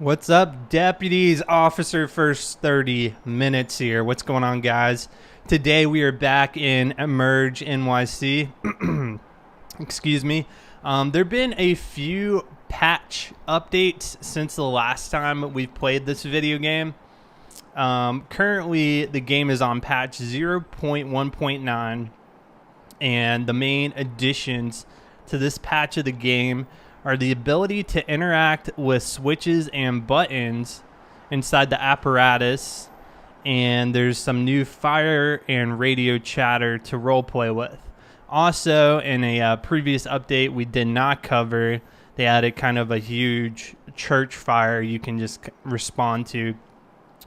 What's up, deputies? Officer First 30 Minutes here. What's going on, guys? Today we are back in EmergeNYC. Excuse me. There have been a few patch updates since the last time we've played this video game. Currently, the game is on patch 0.1.9, and the main additions to this patch of the game are the ability to interact with switches and buttons inside the apparatus, and there's some new fire and radio chatter to roleplay with. Also, in a previous update we did not cover, they added kind of a huge church fire you can just respond to.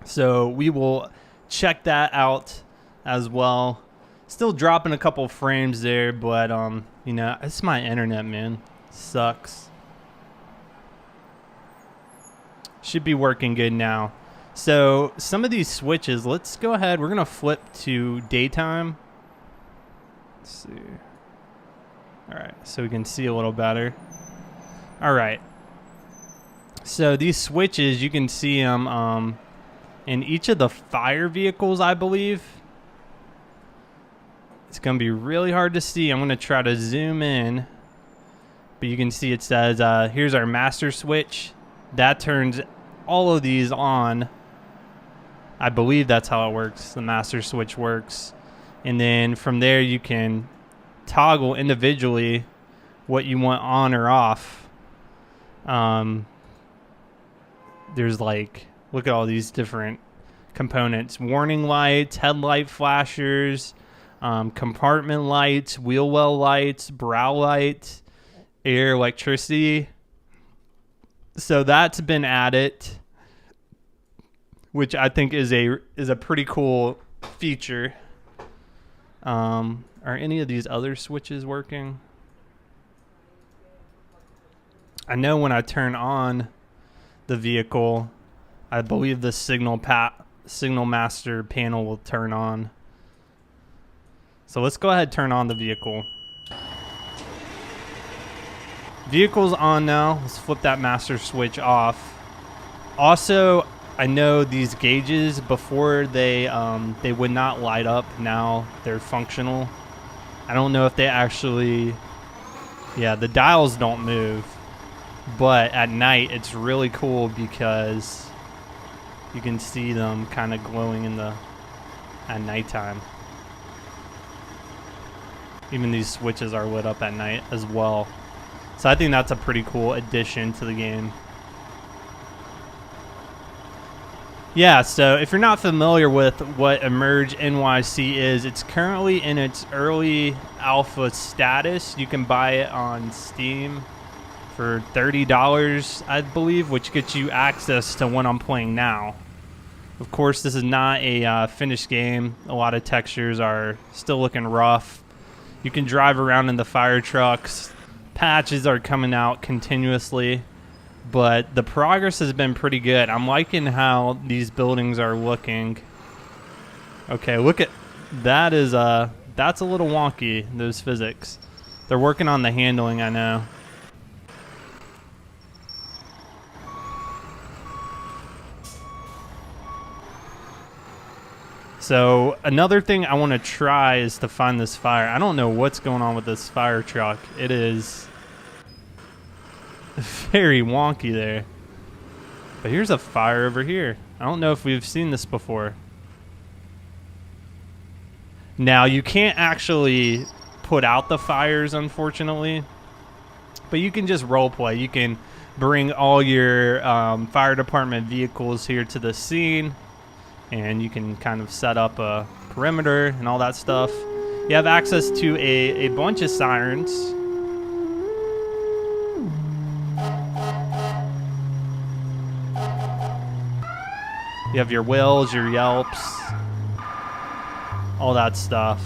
So we will check that out as well. Still dropping a couple frames there, but you know, it's my internet, man. Sucks. Should be working good now. So some of these switches, let's go ahead. We're gonna flip to daytime. Let's see. All right, so we can see a little better. All right. So these switches, you can see them in each of the fire vehicles, I believe. It's gonna be really hard to see. I'm gonna try to zoom in, but you can see it says here's our master switch. That turns all of these on. I believe that's how it works. The master switch works. And then from there you can toggle individually what you want on or off. There's like, look at all these different components. Warning lights, headlight flashers, compartment lights, wheel well lights, brow lights, air, electricity. So that's been added, which I think is a pretty cool feature. Are any of these other switches working? I know when I turn on the vehicle, I believe the signal master panel will turn on. So let's go ahead and turn on the vehicle. Vehicle's on now. Let's flip that master switch off. Also, I know these gauges before they would not light up. Now they're functional. I don't know if they actually, yeah, the dials don't move, but at night it's really cool because you can see them kind of glowing at nighttime. Even these switches are lit up at night as well. So I think that's a pretty cool addition to the game. Yeah, so if you're not familiar with what EmergeNYC is, it's currently in its early alpha status. You can buy it on Steam for $30, I believe, which gets you access to what I'm playing now. Of course, this is not a finished game. A lot of textures are still looking rough. You can drive around in the fire trucks. Patches are coming out continuously, but the progress has been pretty good. I'm liking how these buildings are looking. Okay, look at that. That's a little wonky, those physics. They're working on the handling, I know. So another thing I want to try is to find this fire. I don't know what's going on with this fire truck. It is very wonky there. But here's a fire over here. I don't know if we've seen this before. Now, you can't actually put out the fires, unfortunately. But you can just roleplay. You can bring all your fire department vehicles here to the scene, and you can kind of set up a perimeter and all that stuff. You have access to a bunch of sirens. You have your whales, your yelps, all that stuff.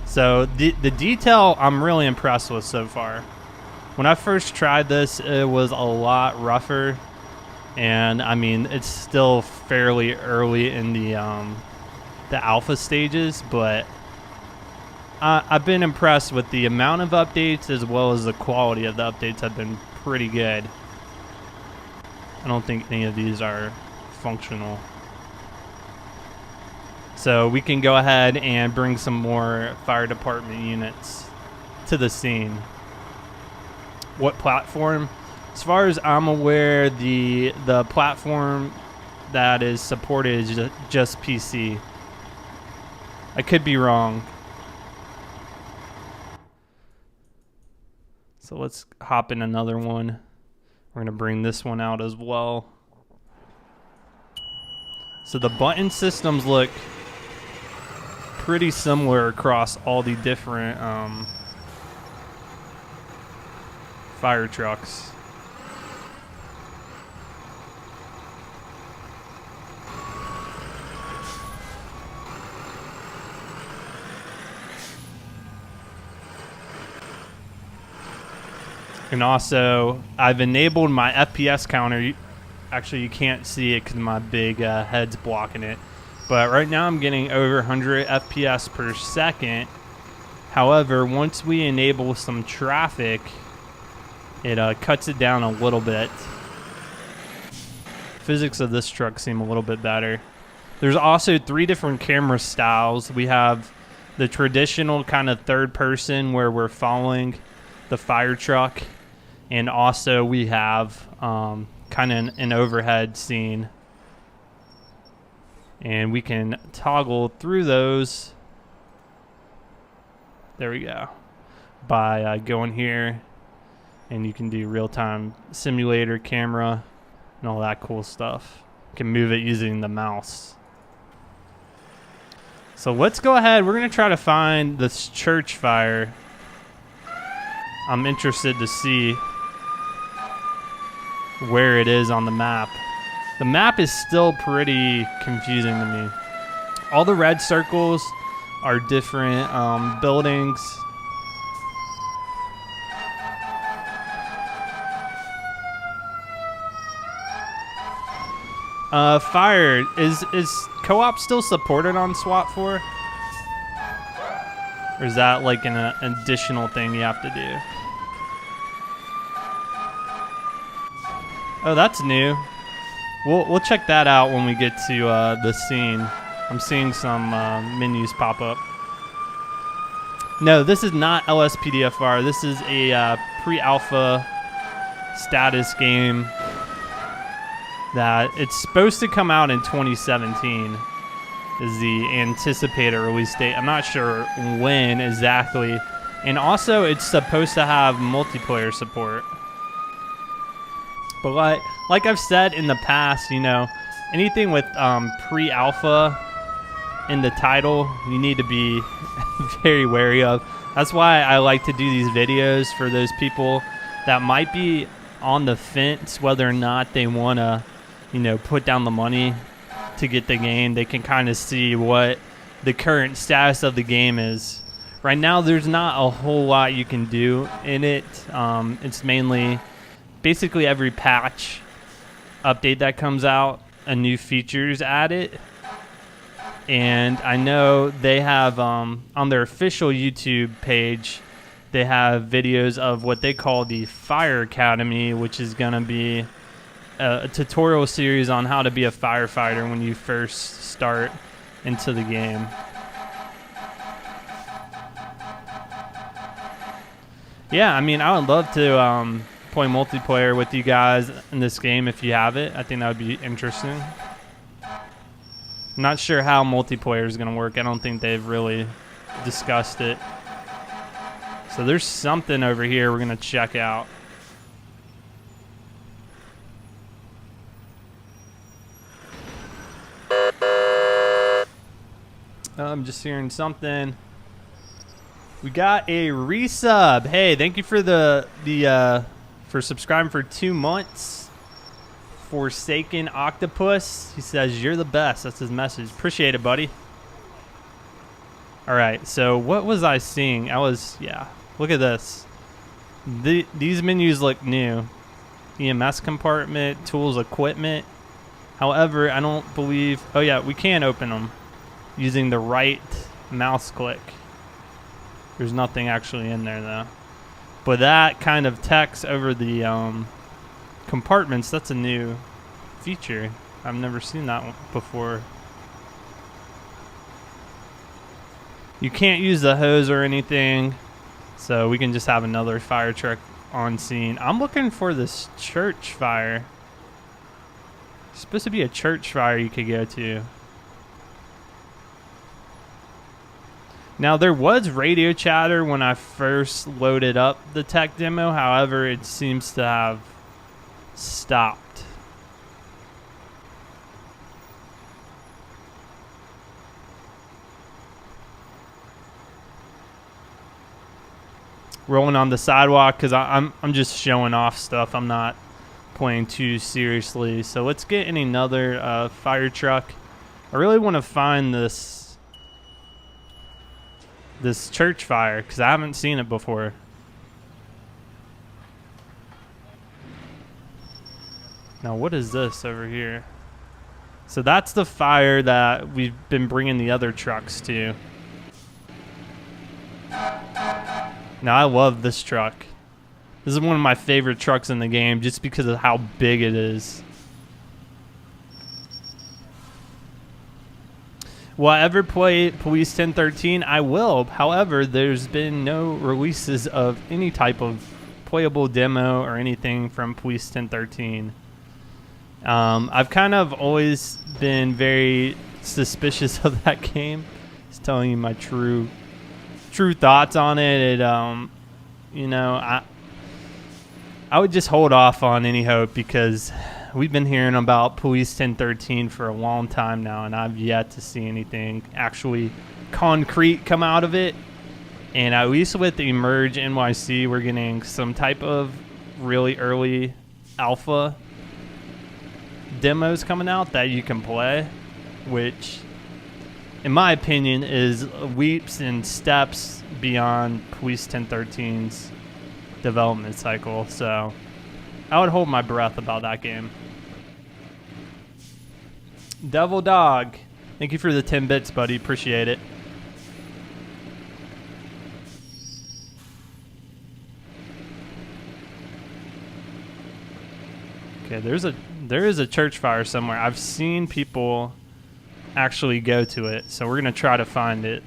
So the detail I'm really impressed with so far. When I first tried this, it was a lot rougher. And I mean, it's still fairly early in the alpha stages, but I've been impressed with the amount of updates as well as the quality of the updates have been pretty good. I don't think any of these are functional. So we can go ahead and bring some more fire department units to the scene. What platform? As far as I'm aware, the platform that is supported is just PC. I could be wrong. So let's hop in another one. We're gonna bring this one out as well. So the button systems look pretty similar across all the different fire trucks. And also, I've enabled my FPS counter. Actually, you can't see it because my big head's blocking it. But right now I'm getting over 100 FPS per second. However, once we enable some traffic, it cuts it down a little bit. Physics of this truck seem a little bit better. There's also 3 different camera styles. We have the traditional kind of third person where we're following the fire truck. And also we have kind of an overhead scene. And we can toggle through those. There we go. By going here, and you can do real-time simulator camera and all that cool stuff. You can move it using the mouse. So let's go ahead. We're going to try to find this church fire. I'm interested to see where it is on the map. The map is still pretty confusing to me. All the red circles are different buildings. Fire, is co-op still supported on SWAT 4? Or is that like an additional thing you have to do? Oh, that's new. We'll check that out when we get to the scene. I'm seeing some menus pop up. No, this is not LSPDFR. This is a pre-alpha status game that it's supposed to come out in 2017 is the anticipated release date. I'm not sure when exactly. And also it's supposed to have multiplayer support. But like I've said in the past, you know, anything with pre-alpha in the title, you need to be very wary of. That's why I like to do these videos for those people that might be on the fence whether or not they want to, you know, put down the money to get the game. They can kind of see what the current status of the game is. Right now, there's not a whole lot you can do in it. It's mainly basically every patch update that comes out, a new feature is added. And I know they have on their official YouTube page, they have videos of what they call the Fire Academy, which is going to be a tutorial series on how to be a firefighter when you first start into the game. Yeah, I mean, I would love to play multiplayer with you guys in this game if you have it. I think that would be interesting. I'm not sure how multiplayer is going to work. I don't think they've really discussed it. So there's something over here we're going to check out. I'm just hearing something. We got a resub. Hey, thank you for for subscribing for 2 months. Forsaken Octopus. He says you're the best. That's his message. Appreciate it, buddy. All right. So what was I seeing? Yeah. Look at this. These menus look new. EMS compartment, tools, equipment. However, I don't believe. Oh yeah, we can open them using the right mouse click. There's nothing actually in there though. But that kind of text over the compartments, that's a new feature. I've never seen that one before. You can't use the hose or anything, so we can just have another fire truck on scene. I'm looking for this church fire. It's supposed to be a church fire you could go to. Now, there was radio chatter when I first loaded up the tech demo. However, it seems to have stopped. Rolling on the sidewalk because I'm just showing off stuff. I'm not playing too seriously. So let's get in another fire truck. I really want to find this church fire because I haven't seen it before. Now what is this over here? So that's the fire that we've been bringing the other trucks to. Now I love this truck. This is one of my favorite trucks in the game just because of how big it is. Will I ever play Police 1013? I will. However, there's been no releases of any type of playable demo or anything from Police 1013. I've kind of always been very suspicious of that game. Just telling you my true thoughts on it. You know, I would just hold off on any hope because we've been hearing about Police 1013 for a long time now, and I've yet to see anything actually concrete come out of it. And at least with the EmergeNYC, we're getting some type of really early alpha demos coming out that you can play, which in my opinion is leaps and steps beyond Police 1013's development cycle. So I would hold my breath about that game. Devil Dog, thank you for the 10 bits, buddy. Appreciate it. Okay, there is a church fire somewhere. I've seen people actually go to it, so we're gonna try to find it.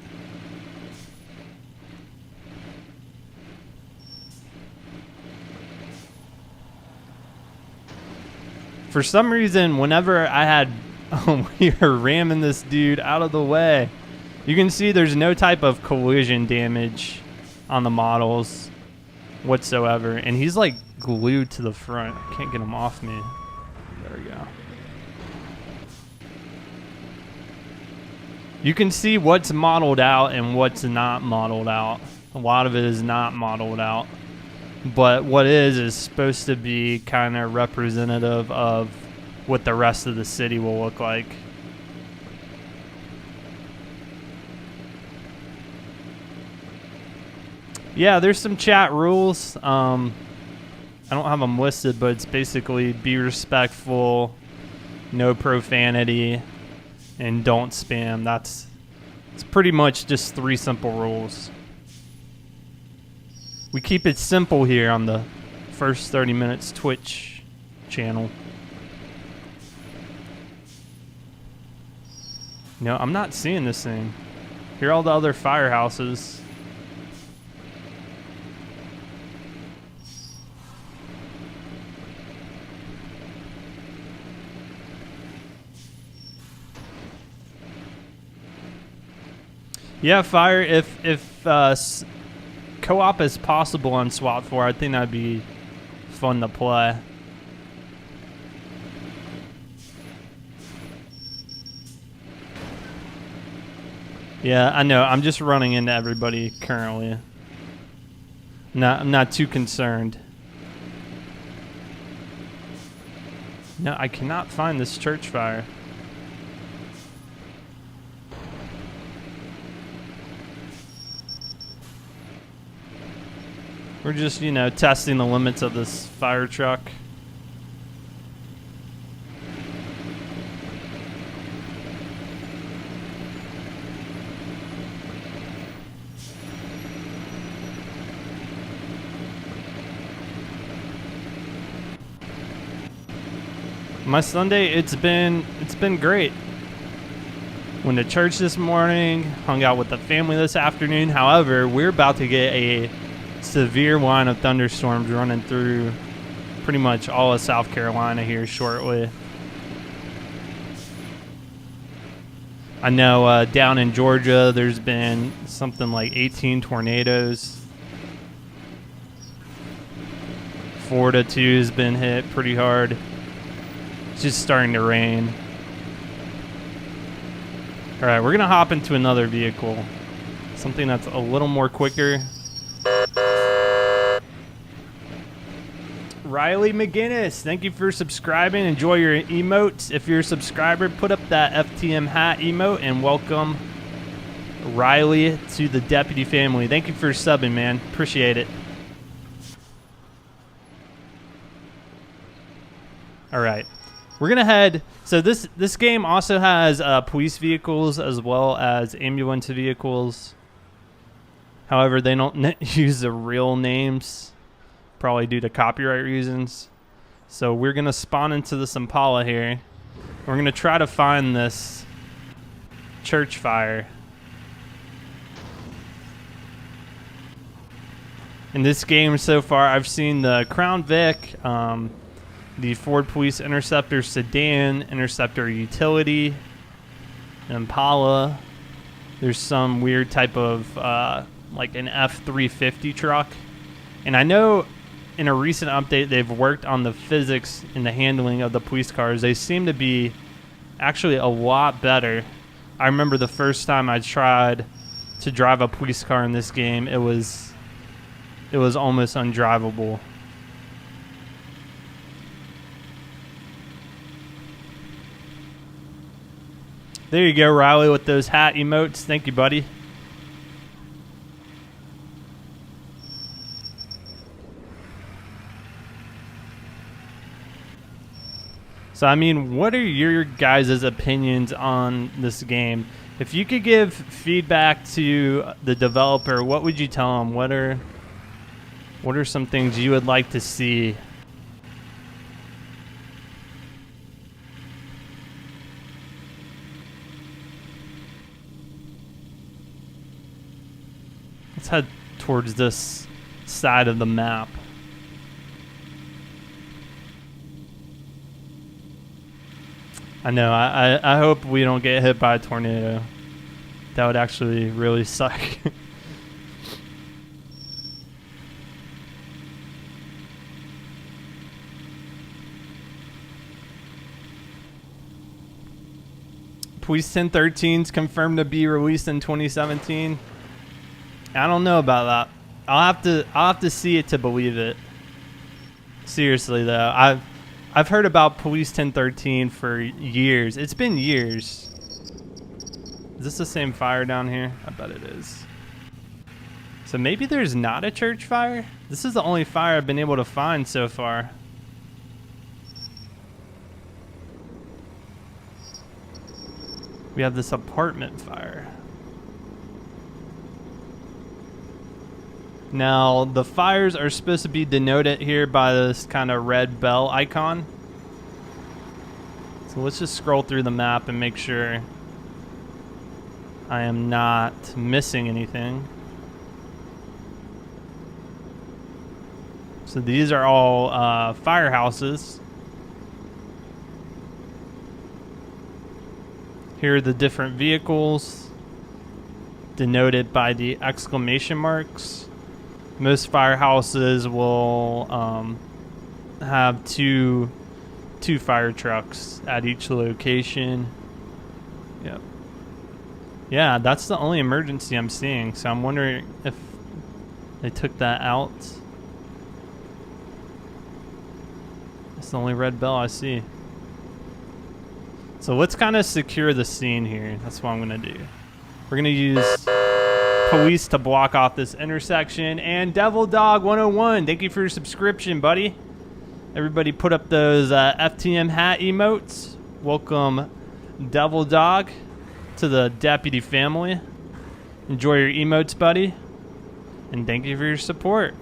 For some reason, whenever I had we are ramming this dude out of the way, you can see there's no type of collision damage on the models whatsoever, and he's like glued to the front. I can't get him off me. There we go. You can see what's modeled out and what's not modeled out. A lot of it is not modeled out, but what is supposed to be kind of representative of what the rest of the city will look like. Yeah, there's some chat rules. I don't have them listed, but it's basically be respectful, no profanity, and don't spam. It's pretty much just 3 simple rules. We keep it simple here on the First 30 Minutes Twitch channel. No, I'm not seeing this thing. Here are all the other firehouses. Yeah, Fire, if co-op is possible on SWAT 4, I think that'd be fun to play. Yeah, I know. I'm just running into everybody currently. I'm not too concerned. No, I cannot find this church fire. We're just, you know, testing the limits of this fire truck. My Sunday, it's been great. Went to church this morning, hung out with the family this afternoon. However, we're about to get a severe line of thunderstorms running through pretty much all of South Carolina here shortly. I know down in Georgia, there's been something like 18 tornadoes. Florida too has been hit pretty hard. It's just starting to rain. All right, we're gonna hop into another vehicle, something that's a little more quicker. Riley McGinnis, thank you for subscribing. Enjoy your emotes. If you're a subscriber, put up that FTM hat emote and welcome Riley to the Deputy family. Thank you for subbing, man. Appreciate it. All right, we're gonna head. So this game also has police vehicles as well as ambulance vehicles. However, they don't use the real names, probably due to copyright reasons. So we're gonna spawn into this Impala here. We're gonna try to find this church fire. In this game so far, I've seen the Crown Vic, the Ford Police Interceptor Sedan, Interceptor Utility, Impala. There's some weird type of like an F-350 truck. And I know in a recent update they've worked on the physics and the handling of the police cars. They seem to be actually a lot better. I remember the first time I tried to drive a police car in this game, it was almost undrivable. There you go, Riley, with those hat emotes. Thank you, buddy. So, I mean, what are your guys' opinions on this game? If you could give feedback to the developer, what would you tell them? What are some things you would like to see? Let's head towards this side of the map. I know, I hope we don't get hit by a tornado. That would actually really suck. Police 1013's confirmed to be released in 2017. I don't know about that. I'll have to see it to believe it. Seriously though, I've heard about Police 1013 for years. It's been years. Is this the same fire down here? I bet it is. So maybe there's not a church fire? This is the only fire I've been able to find so far. We have this apartment fire. Now, the fires are supposed to be denoted here by this kind of red bell icon. So let's just scroll through the map and make sure I am not missing anything. So these are all firehouses. Here are the different vehicles denoted by the exclamation marks. Most firehouses will have two fire trucks at each location. Yep. Yeah, that's the only emergency I'm seeing. So I'm wondering if they took that out. It's the only red bell I see. So let's kind of secure the scene here. That's what I'm gonna do. We're gonna use police to block off this intersection. And Devil Dog 101, thank you for your subscription, buddy. Everybody put up those FTM hat emotes. Welcome Devil Dog to the Deputy family. Enjoy your emotes, buddy. And thank you for your support.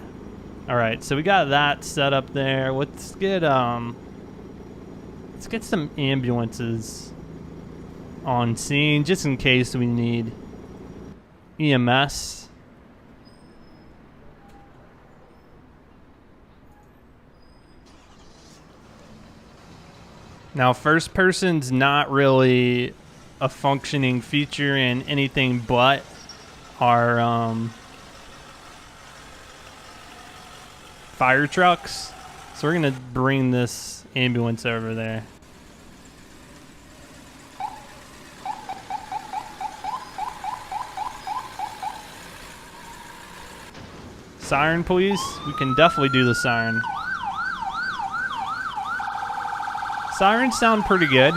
All right, so we got that set up there. Let's Let's get some ambulances on scene just in case we need EMS. Now, first person's not really a functioning feature in anything but our fire trucks. So we're gonna bring this ambulance over there. Siren, please. We can definitely do the siren. Sirens sound pretty good.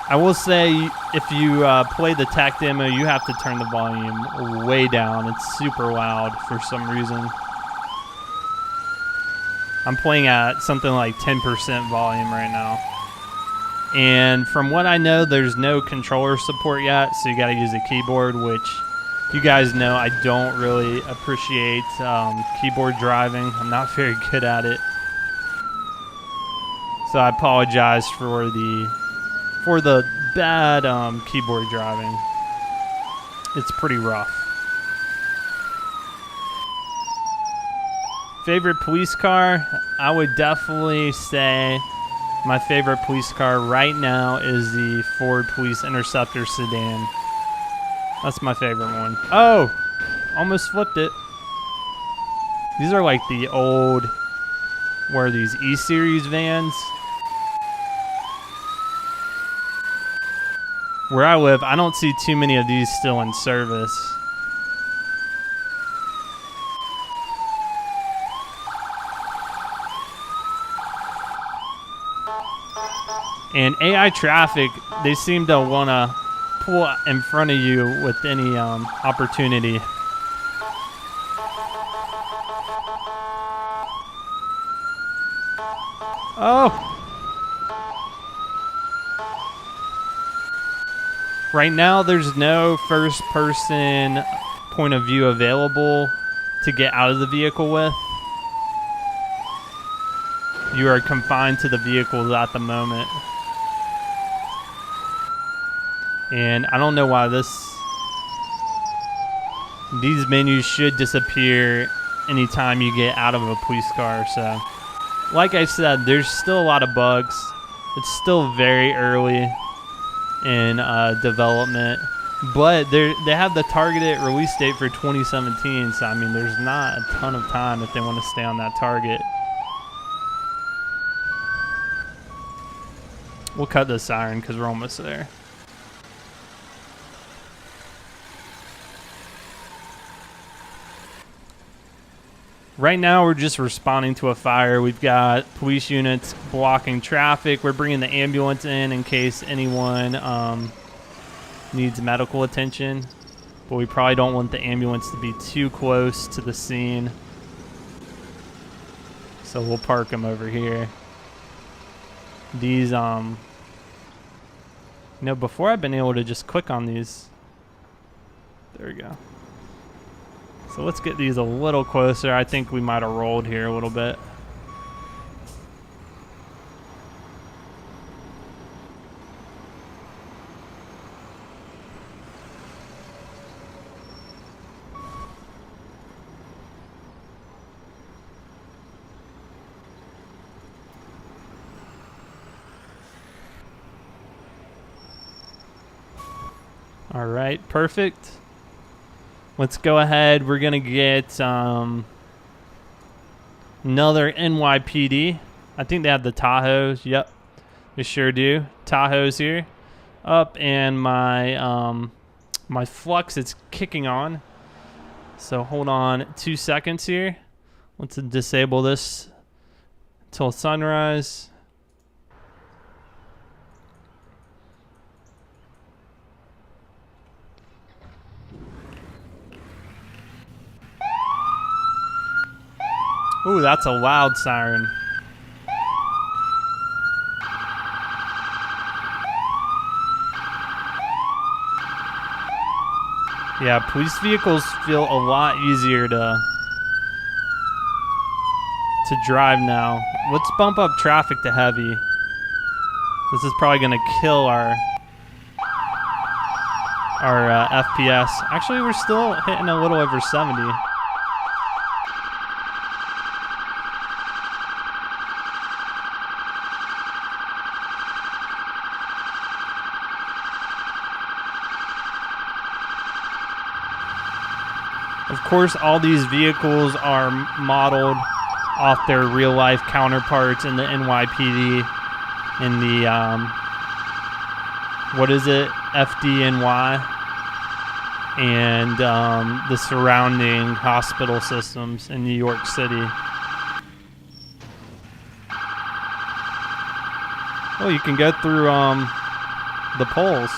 I will say, if you play the tech demo, you have to turn the volume way down. It's super loud for some reason. I'm playing at something like 10% volume right now. And from what I know, there's no controller support yet, so you gotta use a keyboard, which you guys know I don't really appreciate keyboard driving. I'm not very good at it. So I apologize for the bad keyboard driving. It's pretty rough. Favorite police car? I would definitely say my favorite police car right now is the Ford Police Interceptor sedan. That's my favorite one. Oh! Almost flipped it. These are like the old, what are these, E-Series vans? Where I live, I don't see too many of these still in service. And AI traffic, they seem to want to pull in front of you with any opportunity. Oh! Right now, there's no first-person point of view available to get out of the vehicle with. You are confined to the vehicles at the moment. And I don't know why these menus should disappear anytime you get out of a police car. So, like I said, there's still a lot of bugs. It's still very early in development, but they have the targeted release date for 2017. So I mean, there's not a ton of time if they want to stay on that target. We'll cut the siren because we're almost there. Right now, we're just responding to a fire. We've got police units blocking traffic. We're bringing the ambulance in case anyone needs medical attention. But we probably don't want the ambulance to be too close to the scene. So we'll park them over here. These, you know, before I've been able to just click on these. There we go. So let's get these a little closer. I think we might have rolled here a little bit. All right, perfect. Let's go ahead. We're going to get another NYPD. I think they have the Tahoes. Yep, they sure do. Tahoes here. Up, and my my flux is kicking on. So hold on 2 seconds here. Let's disable this until sunrise. Ooh, that's a loud siren. Yeah, police vehicles feel a lot easier to drive now. Let's bump up traffic to heavy. This is probably gonna kill our FPS. Actually, we're still hitting a little over 70. Of course, all these vehicles are modeled off their real-life counterparts in the NYPD, in the, what is it, FDNY, and the surrounding hospital systems in New York City. Well, you can go through the poles.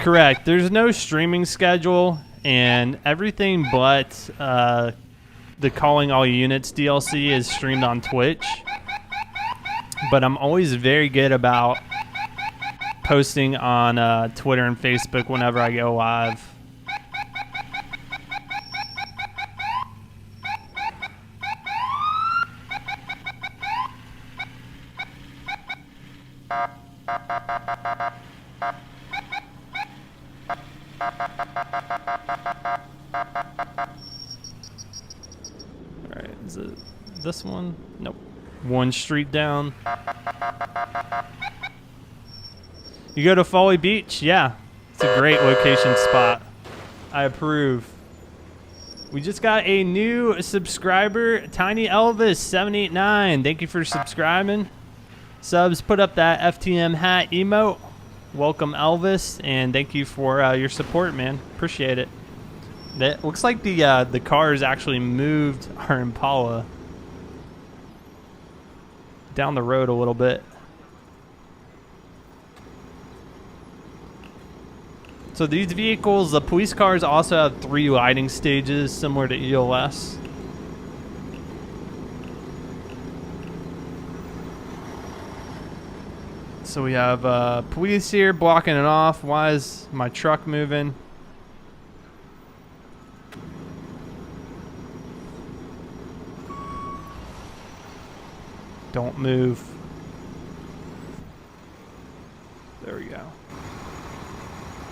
Correct. There's no streaming schedule, and everything but the Calling All Units DLC is streamed on Twitch. But I'm always very good about posting on Twitter and Facebook whenever I go live. Alright, is it this one? Nope. One street down. You go to Folly Beach? Yeah. It's a great location spot. I approve. We just got a new subscriber, Tiny Elvis 789. Thank you for subscribing. Subs, put up that FTM hat emote. Welcome, Elvis, and thank you for your support, man. Appreciate it. That looks like the cars actually moved our Impala down the road a little bit. So these vehicles, the police cars, also have 3 lighting stages similar to EOS. So we have police here blocking it off. Why is my truck moving? Don't move. There we go.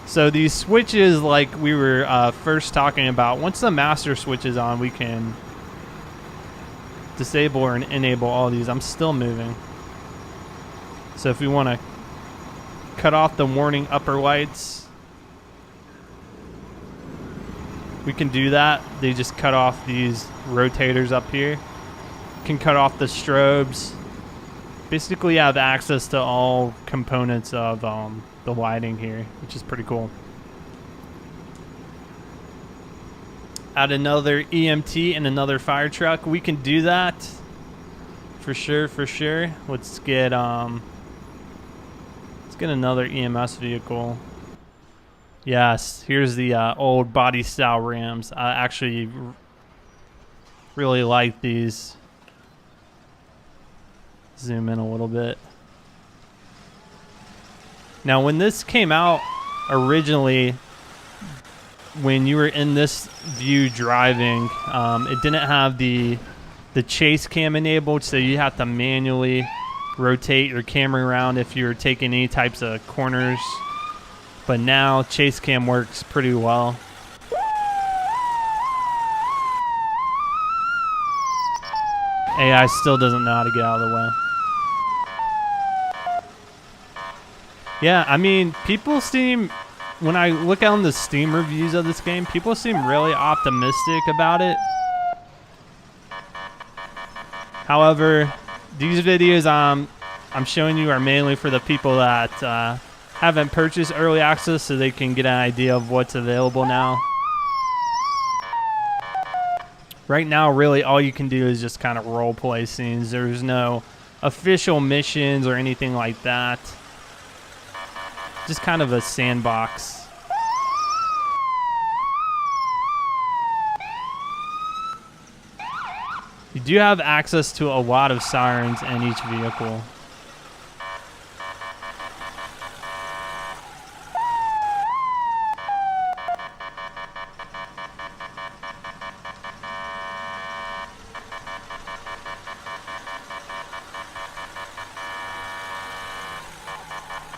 So these switches, like we were first talking about, once the master switch is on, we can disable or enable all these. I'm still moving. So if we want to cut off the warning upper lights, we can do that. They just cut off these rotators up here. Can cut off the strobes. Basically, have access to all components of the lighting here, which is pretty cool. Add another EMT and another fire truck. We can do that for sure. For sure. Let's get another EMS vehicle. Yes, here's the old body style Rams. I actually really like these. Zoom in a little bit. Now, when this came out originally, when you were in this view driving, it didn't have the chase cam enabled, so you have to manually rotate your camera around if you're taking any types of corners. But now chase cam works pretty well. AI still doesn't know how to get out of the way. Yeah, I mean, people seem, when I look on the Steam reviews of this game, people seem really optimistic about it. However, these videos I'm showing you are mainly for the people that haven't purchased early access, so they can get an idea of what's available now. Right now, really, all you can do is just kind of role play scenes. There's no official missions or anything like that. Just kind of a sandbox. You do have access to a lot of sirens in each vehicle.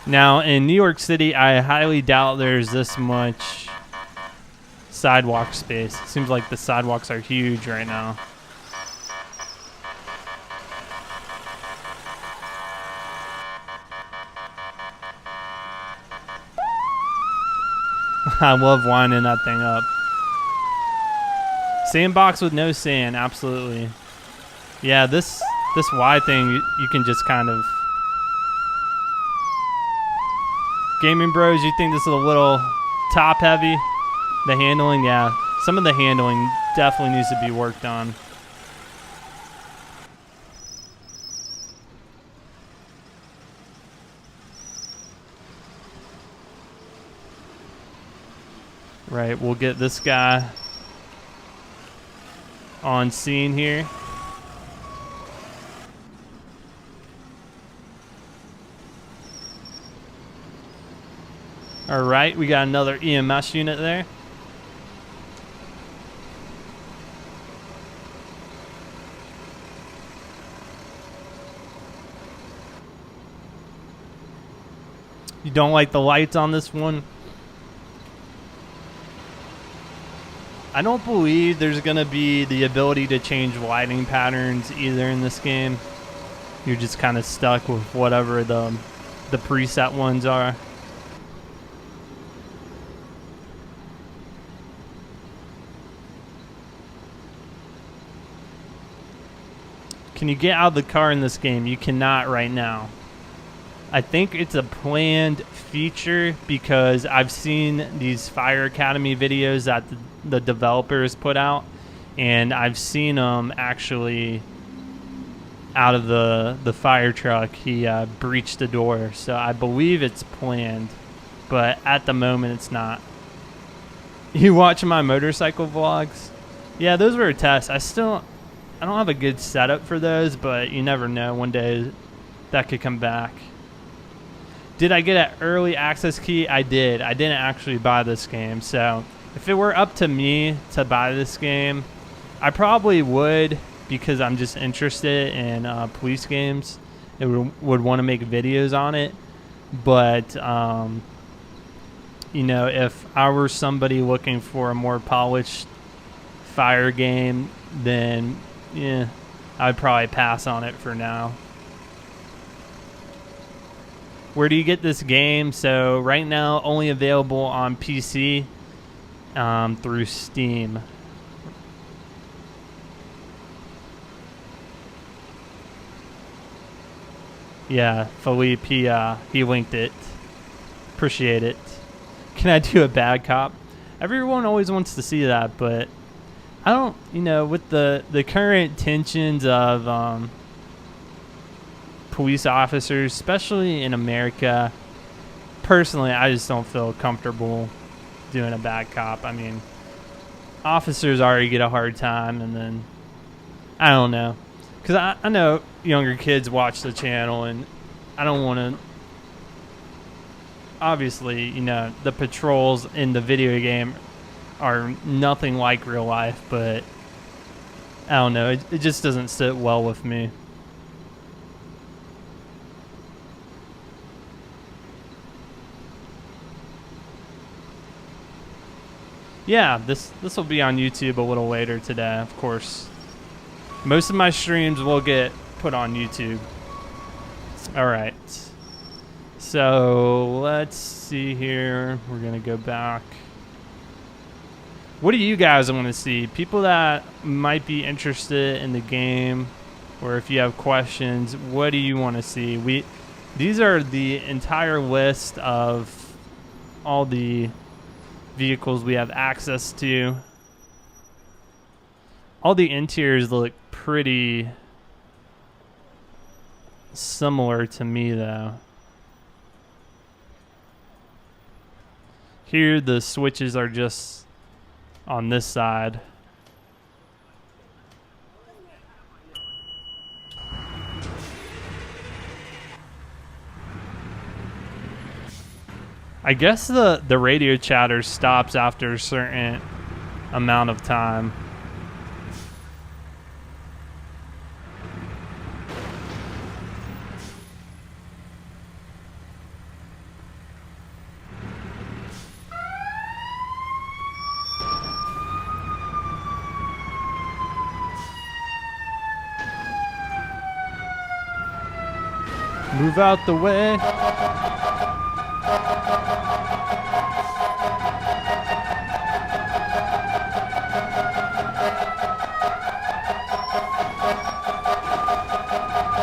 Now, in New York City, I highly doubt there's this much sidewalk space. It seems like the sidewalks are huge right now. I love winding that thing up. Sandbox with no sand, absolutely. Yeah, this Y thing, you can just kind of... Gaming Bros, you think this is a little top heavy? The handling, yeah. Some of the handling definitely needs to be worked on. Right, we'll get this guy on scene here. All right, we got another EMS unit there. You don't like the lights on this one? I don't believe there's gonna be the ability to change lighting patterns either in this game. You're just kind of stuck with whatever the preset ones are. Can you get out of the car in this game? You cannot right now. I think it's a planned feature because I've seen these Fire Academy videos that the developers put out, and I've seen them actually out of the fire truck. He breached the door, so I believe it's planned, but at the moment it's not. You watch my motorcycle vlogs? Yeah, those were a test. I don't have a good setup for those, but you never know. One day that could come back. Did I get an early access key? I did. I didn't actually buy this game, so if it were up to me to buy this game, I probably would, because I'm just interested in police games. It would want to make videos on it, but you know, if I were somebody looking for a more polished fire game, then yeah, I'd probably pass on it for now. Where do you get this game? So right now, only available on PC through Steam. Yeah, Philippe, he linked it. Appreciate it. Can I do a bad cop? Everyone always wants to see that, but I don't, you know, with the current tensions of police officers, especially in America, personally, I just don't feel comfortable doing a bad cop. I mean, officers already get a hard time, and then, I don't know. Because I know younger kids watch the channel, and I don't want to, obviously, you know, the patrols in the video game are nothing like real life, but I don't know, it just doesn't sit well with me. Yeah, this will be on YouTube a little later today, of course. Most of my streams will get put on YouTube. All right. So let's see here. We're going to go back. What do you guys want to see? People that might be interested in the game, or if you have questions, what do you want to see? These are the entire list of all the vehicles we have access to. All the interiors look pretty similar to me, though. Here the switches are just on this side. I guess the radio chatter stops after a certain amount of time. Move out the way.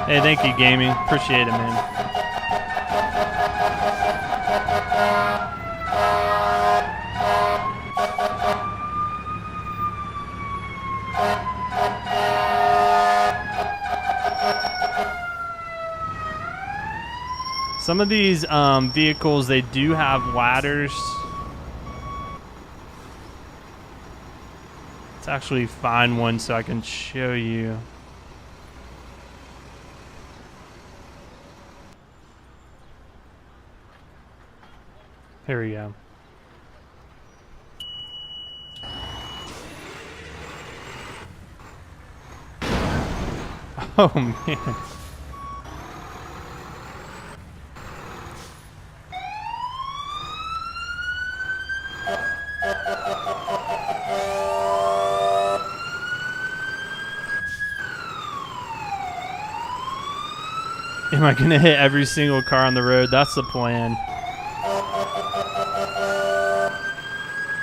Hey, thank you, Gaming. Appreciate it, man. Some of these vehicles, they do have ladders. Let's actually find one so I can show you. Here we go. Oh, man. Am I gonna hit every single car on the road? That's the plan.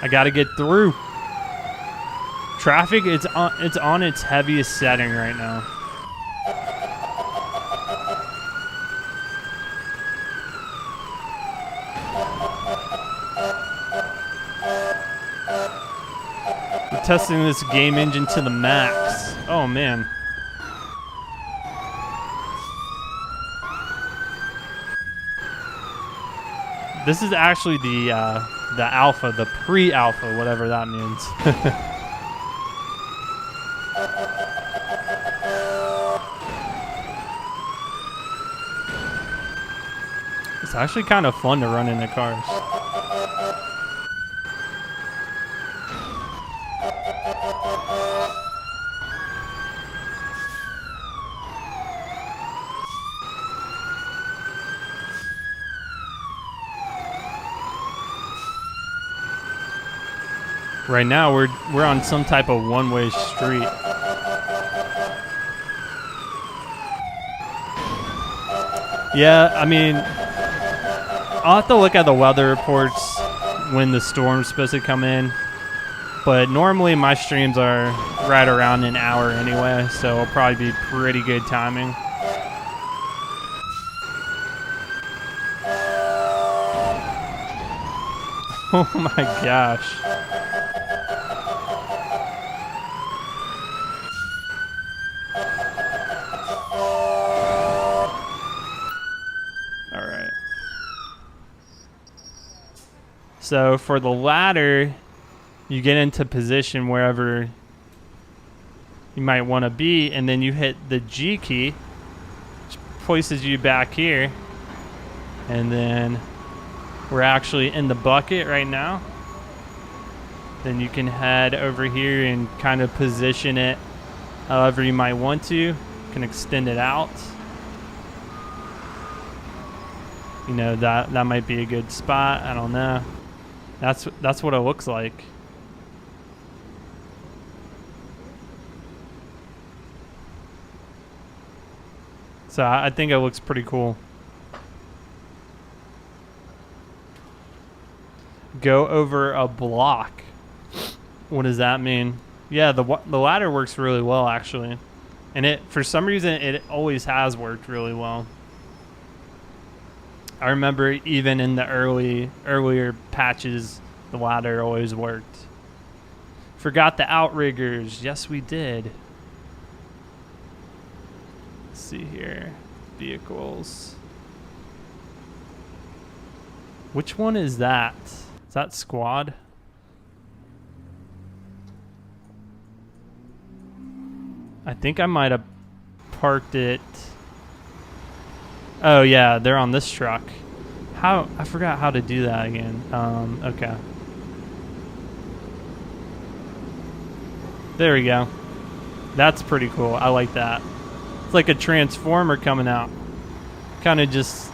I gotta get through. Traffic, it's on its heaviest setting right now. We're testing this game engine to the max. Oh man. This is actually the alpha, the pre-alpha, whatever that means. It's actually kind of fun to run into cars. Right now, we're on some type of one-way street. Yeah, I mean, I'll have to look at the weather reports when the storm's supposed to come in. But normally my streams are right around an hour anyway, so it'll probably be pretty good timing. Oh my gosh. So for the ladder, you get into position wherever you might want to be, and then you hit the G key, which places you back here. And then we're actually in the bucket right now. Then you can head over here and kind of position it however you might want to. You can extend it out. You know, that might be a good spot. I don't know. That's what it looks like. So I think it looks pretty cool. Go over a block. What does that mean? Yeah, the ladder works really well actually, and for some reason it always has worked really well. I remember even in the earlier patches, the ladder always worked. Forgot the outriggers. Yes, we did. Let's see here. Vehicles. Which one is that? Is that squad? I think I might have parked it. Oh yeah, they're on this truck. How? I forgot how to do that again. Okay. There we go. That's pretty cool. I like that. It's like a transformer coming out. Kind of just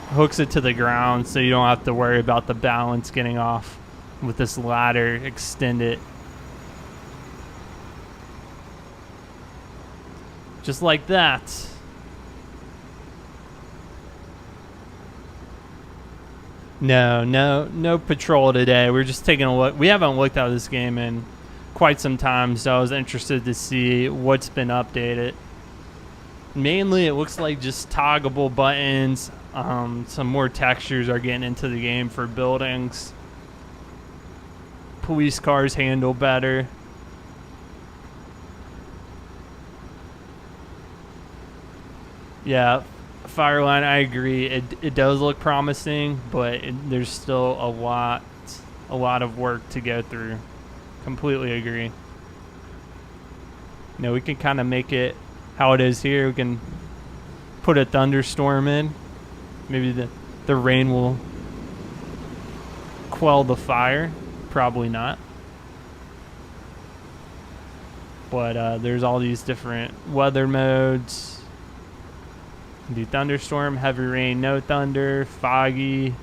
hooks it to the ground so you don't have to worry about the balance getting off with this ladder. Extend it. Just like that. No patrol today. We're just taking a look. We haven't looked at this game in quite some time, so I was interested to see what's been updated. Mainly, it looks like just toggable buttons. Some more textures are getting into the game for buildings. Police cars handle better. Yeah, Fireline, I agree. It does look promising, but there's still a lot of work to go through. Completely agree. We can kind of make it how it is here. We can put a thunderstorm in. Maybe the rain will quell the fire. Probably not. But there's all these different weather modes. Do thunderstorm, heavy rain, no thunder, foggy.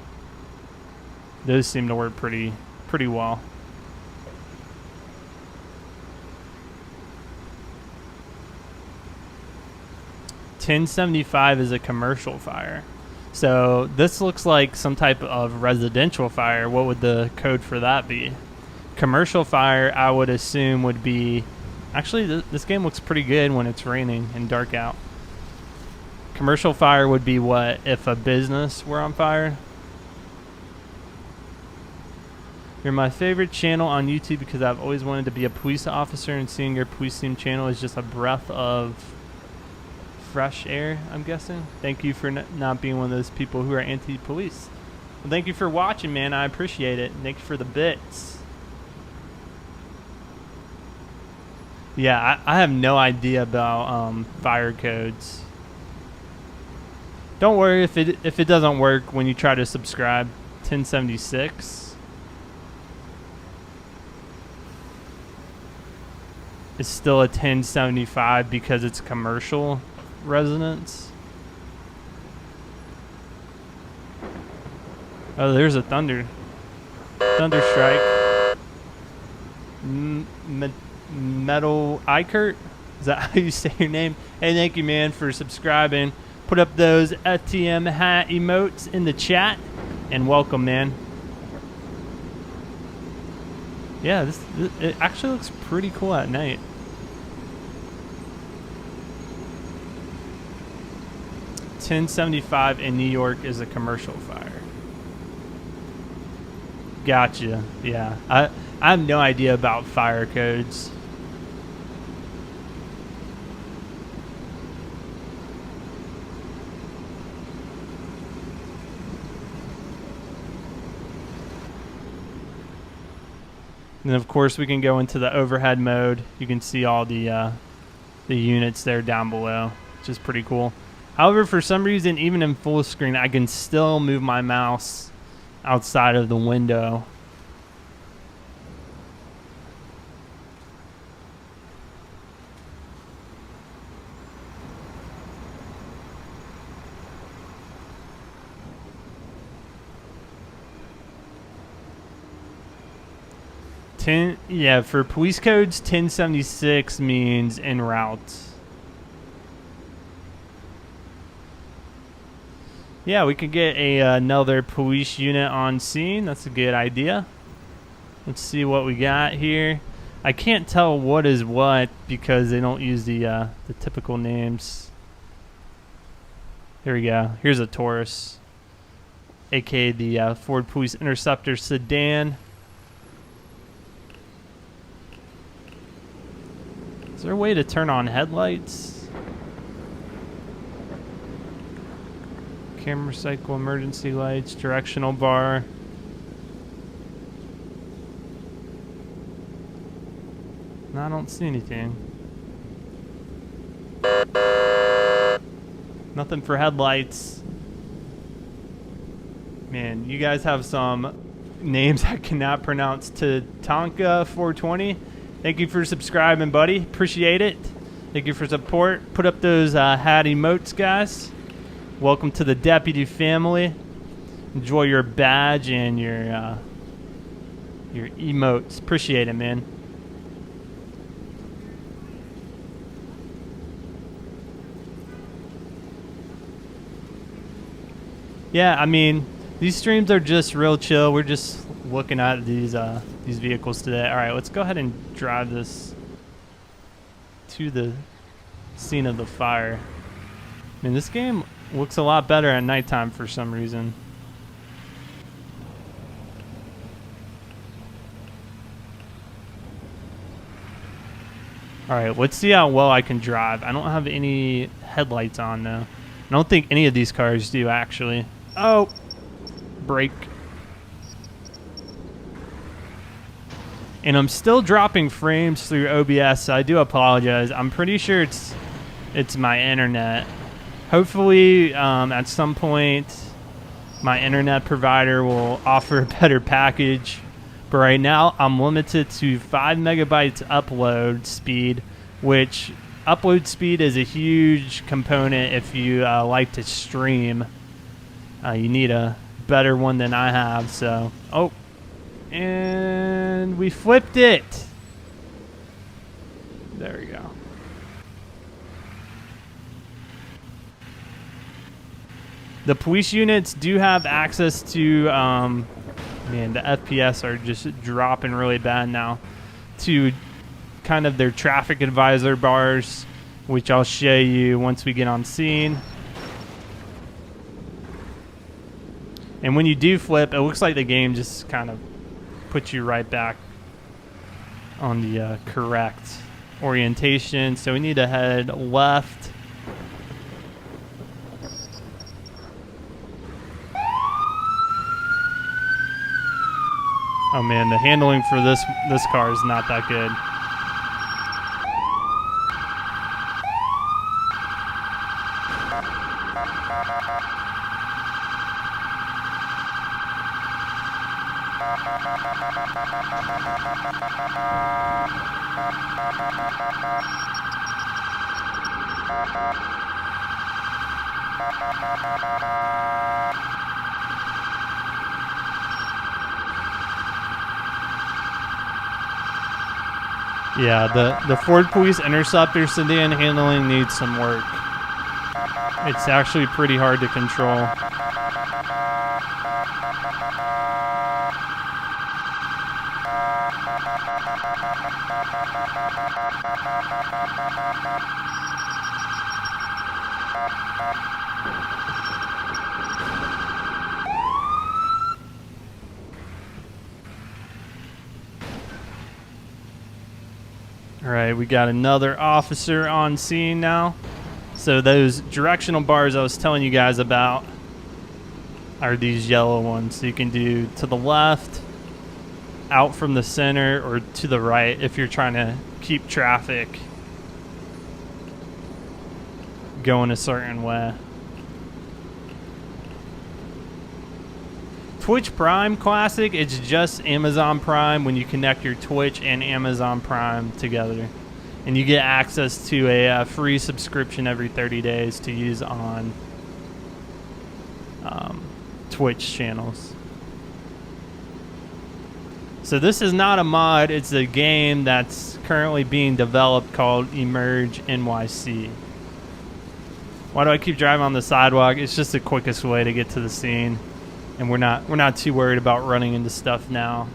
Those seem to work pretty well. $10.75 is a commercial fire. So this looks like some type of residential fire. What would the code for that be? Commercial fire, I would assume, would be... Actually, this game looks pretty good when it's raining and dark out. Commercial fire would be what if a business were on fire? You're my favorite channel on YouTube because I've always wanted to be a police officer, and seeing your police team channel is just a breath of fresh air, I'm guessing. Thank you for not being one of those people who are anti-police. Well, thank you for watching, man. I appreciate it. Thank you for the bits. Yeah, I have no idea about fire codes. Don't worry if it doesn't work when you try to subscribe. 1076 is still a 1075 because it's commercial residence. Oh, there's a thunder strike. Metal Ikert, is that how you say your name? Hey, thank you, man, for subscribing. Put up those FTM hat emotes in the chat, and welcome, man. Yeah, it actually looks pretty cool at night. $10.75 in New York is a commercial fire. Gotcha. Yeah, I have no idea about fire codes. And of course, we can go into the overhead mode. You can see all the units there down below, which is pretty cool. However, for some reason, even in full screen, I can still move my mouse outside of the window. Yeah, for police codes, 1076 means en route. Yeah, we could get another police unit on scene. That's a good idea. Let's see what we got here. I can't tell what is what because they don't use the typical names. Here we go. Here's a Taurus, aka the Ford Police Interceptor sedan. Is there a way to turn on headlights? Camera cycle, emergency lights, directional bar. No, I don't see anything. Nothing for headlights. Man, you guys have some names I cannot pronounce. Tatanka 420. Thank you for subscribing, buddy. Appreciate it. Thank you for support. Put up those hat emotes, guys. Welcome to the deputy family. Enjoy your badge and your emotes. Appreciate it, man. Yeah, I mean, These streams are just real chill. We're just looking at these vehicles today. All right, let's go ahead and drive this to the scene of the fire. I mean, this game looks a lot better at nighttime for some reason. All right, let's see how well I can drive. I don't have any headlights on though. I don't think any of these cars do actually. Oh, brake. And I'm still dropping frames through OBS, so I do apologize. I'm pretty sure it's my internet. Hopefully, at some point, my internet provider will offer a better package. But right now, I'm limited to 5 megabytes upload speed, which upload speed is a huge component if you like to stream. You need a better one than I have. So, oh, and we flipped it. There we go. The police units do have access to, man, the FPS are just dropping really bad now, to kind of their traffic advisor bars, which I'll show you once we get on scene. And when you do flip, it looks like the game just kind of puts you right back on the correct orientation. So we need to head left. Oh man, the handling for this car is not that good. Yeah, the Ford Police Interceptor sedan handling needs some work. It's actually pretty hard to control. All right, we got another officer on scene now. So those directional bars I was telling you guys about are these yellow ones. So you can do to the left, out from the center, or to the right if you're trying to keep traffic going a certain way. Twitch Prime Classic, it's just Amazon Prime when you connect your Twitch and Amazon Prime together. And you get access to a free subscription every 30 days to use on Twitch channels. So this is not a mod, it's a game that's currently being developed called EmergeNYC. Why do I keep driving on the sidewalk? It's just the quickest way to get to the scene. And we're not too worried about running into stuff now.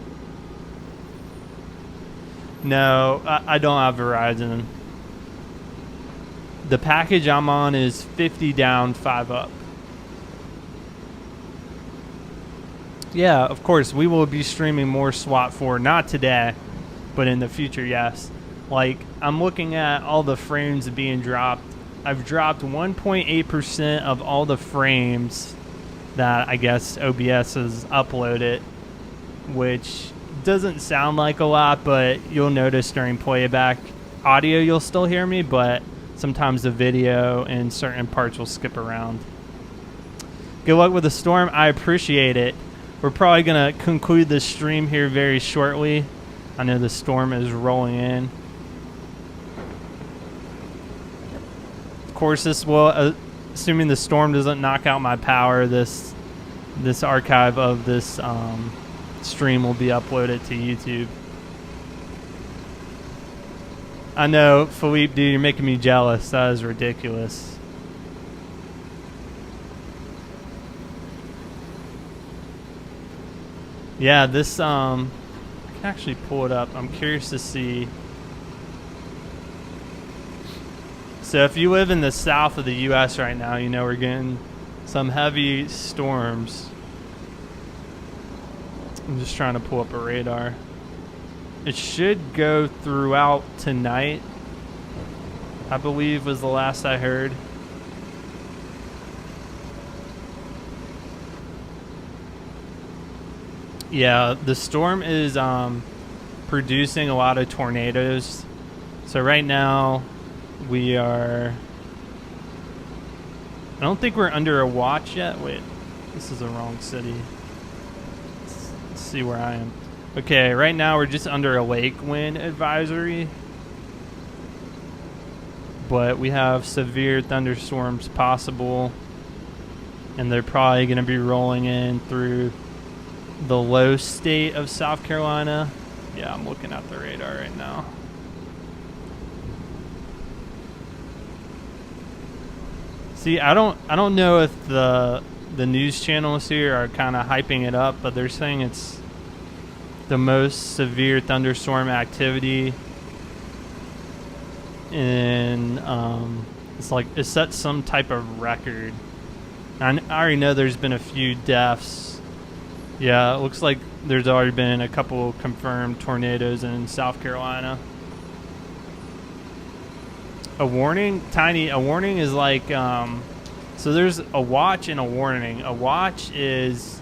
No, I don't have Verizon. The package I'm on is 50 down, 5 up. Yeah, of course, we will be streaming more SWAT 4. Not today, but in the future, yes. Like, I'm looking at all the frames being dropped. I've dropped 1.8% of all the frames that I guess OBS has uploaded, which doesn't sound like a lot, but you'll notice during playback audio you'll still hear me, but sometimes the video and certain parts will skip around. Good luck with the storm. I appreciate it. We're probably gonna conclude this stream here very shortly. I know the storm is rolling in. Of course, this will assuming the storm doesn't knock out my power, this archive of this stream will be uploaded to YouTube. I know, Philippe, dude, you're making me jealous. That is ridiculous. Yeah, this I can actually pull it up. I'm curious to see. So if you live in the south of the U.S. right now, you know we're getting some heavy storms. I'm just trying to pull up a radar. It should go throughout tonight, I believe was the last I heard. Yeah, the storm is producing a lot of tornadoes. So right now we are, I don't think we're under a watch yet. Wait, this is the wrong city. Let's see where I am. Okay, right now we're just under a lake wind advisory. But we have severe thunderstorms possible. And they're probably going to be rolling in through the low state of South Carolina. Yeah, I'm looking at the radar right now. See, I don't know if the news channels here are kind of hyping it up, but they're saying it's the most severe thunderstorm activity in it's set some type of record. I already know there's been a few deaths. Yeah, it looks like there's already been a couple confirmed tornadoes in South Carolina. A warning, Tiny, a warning is like, so there's a watch and a warning. A watch is,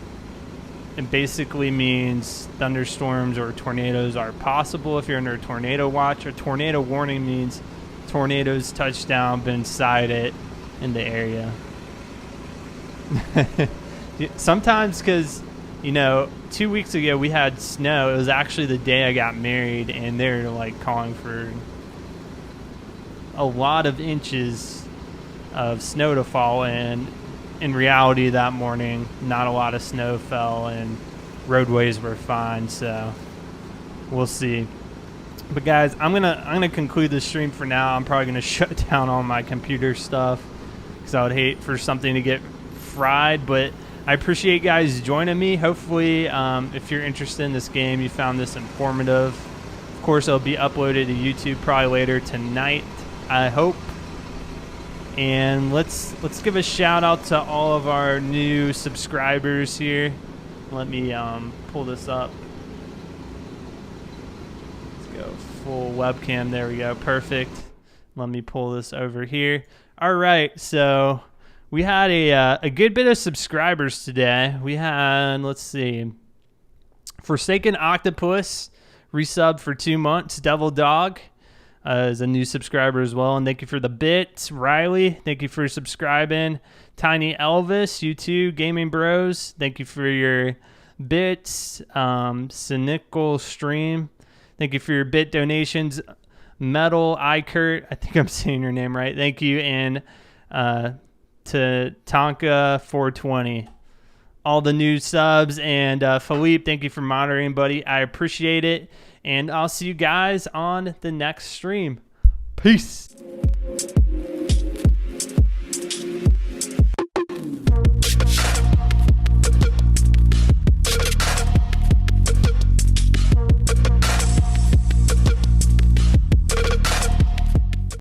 it basically means thunderstorms or tornadoes are possible if you're under a tornado watch. A tornado warning means tornadoes touched down, been sighted in the area. Sometimes, because, you know, 2 weeks ago we had snow. It was actually the day I got married, and they're like calling for a lot of inches of snow to fall, and in reality that morning not a lot of snow fell and roadways were fine, so we'll see. But guys, I'm gonna conclude the stream for now. I'm probably gonna shut down all my computer stuff because I would hate for something to get fried. But I appreciate guys joining me. Hopefully if you're interested in this game, you found this informative. Of course, it'll be uploaded to YouTube probably later tonight, I hope. And let's give a shout out to all of our new subscribers here. Let me pull this up. Let's go full webcam. There we go. Perfect. Let me pull this over here. All right, so we had a good bit of subscribers today. We had, let's see, Forsaken Octopus resub for 2 months. Devil Dog is a new subscriber as well, and thank you for the bits. Riley, thank you for subscribing. Tiny Elvis, you too. Gaming Bros, thank you for your bits. Cynical Stream, thank you for your bit donations. Metal Ikert, I think I'm saying your name right, thank you. And to Tonka 420, all the new subs. And Philippe, thank you for moderating, buddy. I appreciate it. And I'll see you guys on the next stream. Peace.